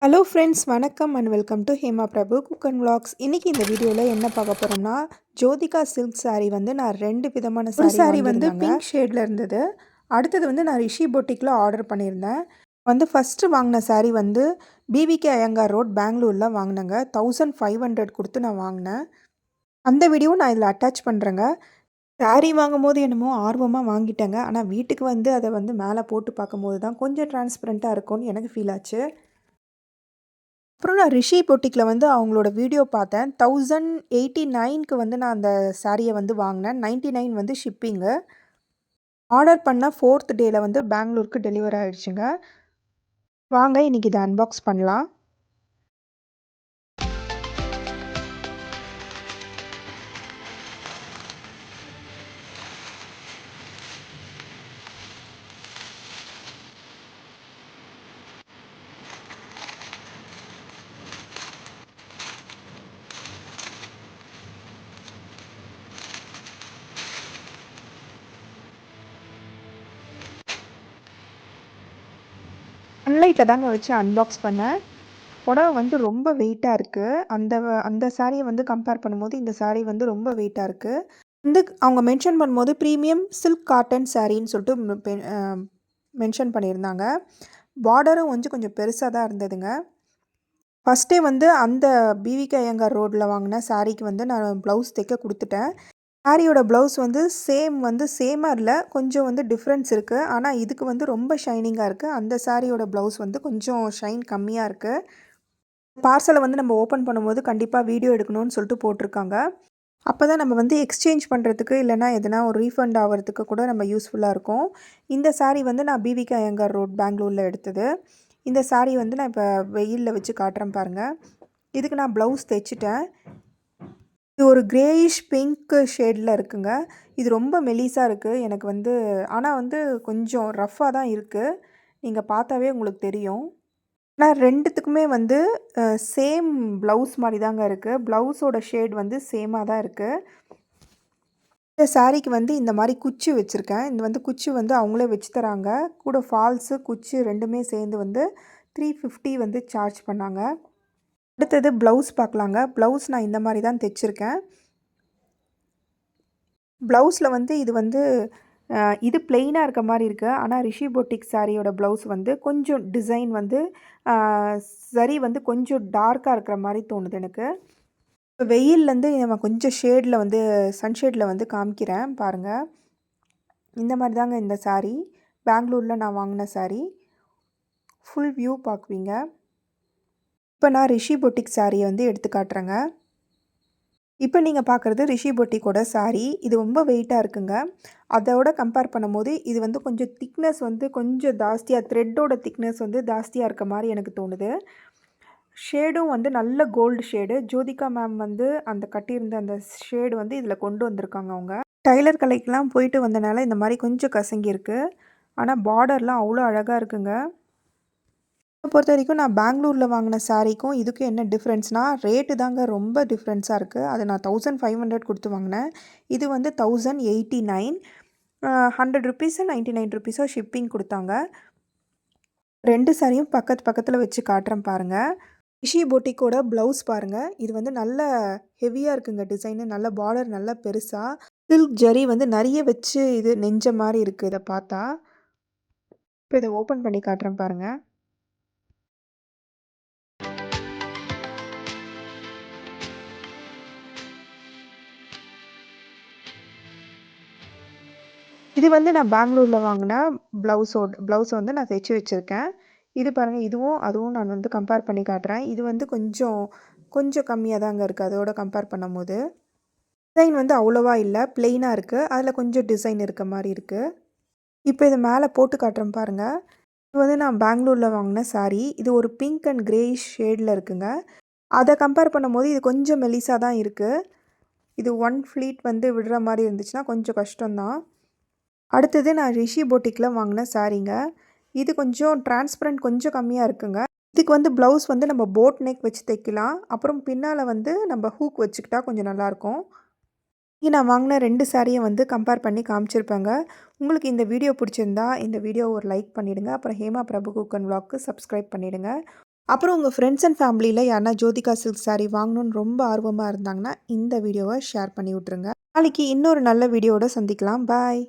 Hello friends, வணக்கம் and welcome to Hema Prabhu cook and vlogs. இன்னைக்கு இந்த வீடியோவில் என்ன பார்க்க போகிறோம்னா, ஜோதிகா சில்க் saree வந்து நான் 2 விதமான ஒரு saree வந்து பிங்க் ஷேடில் இருந்தது. அடுத்தது வந்து நான் ரிஷி பொட்டிக்கில் ஆர்டர் பண்ணியிருந்தேன். வந்து ஃபஸ்ட்டு வாங்கின saree வந்து பிவிகே ஐயங்கார் ரோட் பெங்களூரில் வாங்கினேங்க. 1500 கொடுத்து நான் வாங்கினேன். அந்த வீடியோ நான் இதில் அட்டாச் பண்ணுறேங்க. saree வாங்கும்போது என்னமோ ஆர்வமாக வாங்கிட்டேங்க. ஆனால் வீட்டுக்கு வந்து அதை வந்து மேலே போட்டு பார்க்கும்போது தான் கொஞ்சம் டிரான்ஸ்பரண்ட்டாக இருக்கும்னு எனக்கு ஃபீல் ஆச்சு. அப்புறம் நான் ரிஷி பொட்டிக்கில் வந்து அவங்களோட வீடியோ பார்த்தேன். 1089க்கு வந்து நான் அந்த சாரியை வந்து வாங்கினேன். 99 வந்து ஷிப்பிங்கு. ஆர்டர் பண்ண 4th டேயில் வந்து பெங்களூருக்கு டெலிவர் ஆகிடுச்சுங்க. வாங்க இன்றைக்கி இதை அன்பாக்ஸ் பண்ணலாம். சன்லைட்டில் தாங்க வச்சு அன்பாக்ஸ் பண்ணேன். புடவை வந்து ரொம்ப வெயிட்டாக இருக்குது. அந்த சாரியை வந்து கம்பேர் பண்ணும்போது இந்த சாரீ வந்து ரொம்ப வெயிட்டாக இருக்குது. வந்து அவங்க மென்ஷன் பண்ணும்போது ப்ரீமியம் சில்க் காட்டன் சாரின்னு சொல்லிட்டு மென்ஷன் பண்ணியிருந்தாங்க. பார்டரும் வந்து கொஞ்சம் பெருசாக தான் இருந்ததுங்க. ஃபஸ்ட்டே வந்து அந்த பிவிகே ஐயங்கார் ரோட்டில் வாங்கின சாரீக்கு வந்து நான் ப்ளவுஸ் தைக்க கொடுத்துட்டேன். சாரியோட ப்ளவுஸ் வந்து சேமாக இல்லை, கொஞ்சம் வந்து டிஃப்ரென்ஸ் இருக்குது. ஆனால் இதுக்கு வந்து ரொம்ப ஷைனிங்காக இருக்குது. அந்த சாரியோட ப்ளவுஸ் வந்து கொஞ்சம் ஷைன் கம்மியாக இருக்குது. பார்சலை வந்து நம்ம ஓப்பன் பண்ணும்போது கண்டிப்பாக வீடியோ எடுக்கணும்னு சொல்லிட்டு போட்டிருக்காங்க. அப்போ தான் நம்ம வந்து எக்ஸ்சேஞ்ச் பண்ணுறதுக்கு இல்லைனா எதனா ஒரு ரீஃபண்ட் ஆகிறதுக்கு கூட நம்ம யூஸ்ஃபுல்லாக இருக்கும். இந்த சாரீ வந்து நான் பிவிகே ஐயங்கார் ரோட் பெங்களூரில் எடுத்தது. இந்த சாரீ வந்து நான் இப்போ வெயிலில் வச்சு காட்டுறேன் பாருங்கள். இதுக்கு நான் ப்ளவுஸ் தைச்சிட்டேன். இது ஒரு கிரேயிஷ் பிங்க் ஷேடில் இருக்குங்க. இது ரொம்ப மெலிசாக இருக்குது எனக்கு வந்து. ஆனால் வந்து கொஞ்சம் ரஃப்பாக தான் இருக்குது. நீங்கள் பார்த்தாவே உங்களுக்கு தெரியும். ஆனால் ரெண்டுத்துக்குமே வந்து சேம் ப்ளவுஸ் மாதிரி தாங்க இருக்குது. ப்ளவுஸோட ஷேட் வந்து சேமாக தான் இருக்குது. இந்த சாரீக்கு வந்து இந்த மாதிரி குச்சி வச்சுருக்கேன். இந்த வந்து குச்சி வந்து அவங்களே வச்சு தராங்க. கூட ஃபால்ஸு குச்சி ரெண்டுமே சேர்ந்து வந்து 350 வந்து சார்ஜ் பண்ணாங்க. அடுத்தது ப்ளவுஸ் பார்க்கலாங்க. ப்ளவுஸ் நான் இந்த மாதிரி தான் தைச்சிருக்கேன். ப்ளவுஸில் வந்து இது பிளெயினாக இருக்க மாதிரி இருக்குது. ஆனால் ரிஷி பொட்டிக் சாரியோட ப்ளவுஸ் வந்து கொஞ்சம் டிசைன் வந்து சரி வந்து கொஞ்சம் டார்க்காக இருக்கிற மாதிரி தோணுது எனக்கு. இப்போ வெயில்லேருந்து நம்ம கொஞ்சம் ஷேடில் வந்து சன்ஷேடில் வந்து காமிக்கிறேன் பாருங்கள். இந்த மாதிரி தாங்க இந்த சாரீ. பெங்களூரில் நான் வாங்கின சாரீ. Full view பார்க்குவீங்க. இப்போ நான் ரிஷி பொட்டிக் சாரியை வந்து எடுத்து காட்டுறேங்க. இப்போ நீங்கள் பார்க்குறது ரிஷி பொட்டிக்கோட சாரீ. இது ரொம்ப வெயிட்டாக இருக்குங்க. அதோட கம்பேர் பண்ணும்போது இது வந்து கொஞ்சம் திக்னஸ் வந்து கொஞ்சம் ஜாஸ்தியாக, த்ரெட்டோட திக்னஸ் வந்து ஜாஸ்தியாக இருக்க மாதிரி எனக்கு தோணுது. ஷேடும் வந்து நல்ல கோல்டு ஷேடு. ஜோதிகா மேம் வந்து அந்த கட்டியிருந்த அந்த ஷேடு வந்து இதில் கொண்டு வந்திருக்காங்க அவங்க. டைலர் கலைக்கெலாம் போயிட்டு வந்தனால இந்த மாதிரி கொஞ்சம் கசங்கியிருக்கு. ஆனால் பார்டர்லாம் அவ்வளோ அழகாக இருக்குங்க. பொறுத்த வரைக்கும் நான் பெங்களூரில் வாங்கின சாரீக்கும் இதுக்கும் என்ன டிஃப்ரென்ஸ்னால் ரேட்டு தாங்க ரொம்ப டிஃப்ரென்ஸாக இருக்குது. அது நான் 1500 கொடுத்து வாங்கினேன். இது வந்து 1089. 100 ருபீஸு 99 ருபீஸோ ஷிப்பிங் கொடுத்தாங்க. 2 சாரியும் பக்கத்து பக்கத்தில் வச்சு காட்டுறேன் பாருங்கள். ரிஷி பொட்டிக்கோட ப்ளவுஸ் பாருங்கள். இது வந்து நல்ல ஹெவியாக இருக்குங்க டிசைனு. நல்ல பார்டர் நல்லா பெருசாக சில்க் ஜரி வந்து நிறைய வச்சு இது நெஞ்ச மாதிரி இருக்குது இதை பார்த்தா. இப்போ இதை ஓப்பன் பண்ணி காட்டுறேன் பாருங்கள். இது வந்து நான் பெங்களூரில் வாங்கின ப்ளவுஸை வந்து நான் தைச்சி வச்சுருக்கேன். இது பாருங்கள், அதுவும் நான் வந்து கம்பேர் பண்ணி காட்டுறேன். இது வந்து கொஞ்சம் கம்மியாக தாங்க இருக்குது அதோட கம்பேர் பண்ணும்போது. டிசைன் வந்து அவ்வளோவா இல்லை, பிளெயினாக இருக்குது. அதில் கொஞ்சம் டிசைன் இருக்க மாதிரி இருக்குது. இப்போ இதை மேலே போட்டு காட்டுறேன் பாருங்கள். இது வந்து நான் பெங்களூரில் வாங்கின சாரீ. இது ஒரு பிங்க் அண்ட் கிரேயிஷ் ஷேடில் இருக்குங்க. அதை கம்பேர் பண்ணும்போது இது கொஞ்சம் மெலிசாக தான் இருக்குது. இது ஒன் ஃப்ளீட் வந்து விடுற மாதிரி இருந்துச்சுன்னா கொஞ்சம் கஷ்டம்தான். அடுத்தது நான் ரிஷி பொட்டிக்கில் வாங்கின சாரீங்க. இது கொஞ்சம் டிரான்ஸ்பரண்ட் கொஞ்சம் கம்மியாக இருக்குங்க. இதுக்கு வந்து ப்ளவுஸ் வந்து நம்ம போட் நெக் வச்சு தைக்கலாம். அப்புறம் பின்னால் வந்து நம்ம ஹூக் வச்சுக்கிட்டா கொஞ்சம் நல்லாயிருக்கும். இங்கே நான் வாங்கின 2 சாரியை வந்து கம்பேர் பண்ணி காமிச்சிருப்பேங்க. உங்களுக்கு இந்த வீடியோ பிடிச்சிருந்தா இந்த வீடியோ ஒரு லைக் பண்ணிவிடுங்க. அப்புறம் ஹேமா பிரபு குக் அண்ட் vlogக்கு சப்ஸ்கிரைப் பண்ணிவிடுங்க. அப்புறம் உங்கள் ஃப்ரெண்ட்ஸ் அண்ட் ஃபேமிலியில் யாருனா ஜோதிகா சில்க் சாரீ வாங்கணும்னு ரொம்ப ஆர்வமாக இருந்தாங்கன்னா இந்த வீடியோவை ஷேர் பண்ணி விட்ருங்க. நாளைக்கு இன்னொரு நல்ல வீடியோவோட சந்திக்கலாம். பாய்.